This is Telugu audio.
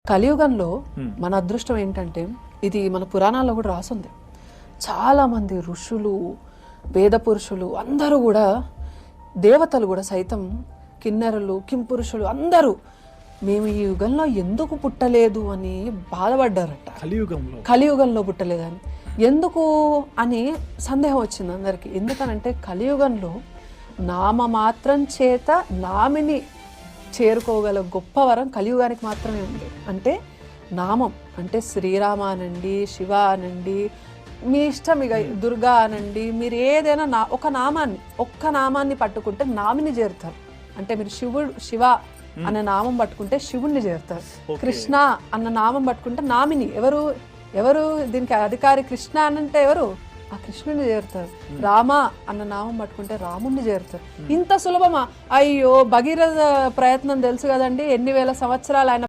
కలియుగంలో మన అదృష్టం ఏంటంటే ఇది మన పురాణాల్లో కూడా రాసుంది. చాలా మంది ఋషులు, వేద పురుషులు అందరూ కూడా, దేవతలు కూడా సైతం, కిన్నెరలు, కింపురుషులు అందరూ మేము ఈ యుగంలో ఎందుకు పుట్టలేదు అని బాధపడ్డారట. కలియుగంలో పుట్టలేదని ఎందుకు అని సందేహం వచ్చింది అందరికి. ఎందుకనంటే కలియుగంలో నామమాత్రం చేత నామిని చేరుకోగల గొప్ప వరం కలియుగానికి మాత్రమే ఉంది. అంటే నామం అంటే శ్రీరామ అనండి, శివ అనండి, మీ ఇష్టం, ఇక దుర్గా అనండి, మీరు ఏదైనా ఒక్క నామాన్ని పట్టుకుంటే నామిని చేరుతారు. అంటే మీరు శివ అన్న నామం పట్టుకుంటే శివుణ్ణి చేరుతారు. కృష్ణ అన్న నామం పట్టుకుంటే నామిని ఎవరు దీనికి అధికారి కృష్ణ అనంటే ఎవరు, ఆ కృష్ణుని చేరుతారు. రామ అన్న నామం పట్టుకుంటే రాముణ్ణి చేరుతారు. ఇంత సులభమా? అయ్యో, భగీరథ ప్రయత్నం తెలుసు కదండి, ఎన్ని వేల సంవత్సరాలు ఆయన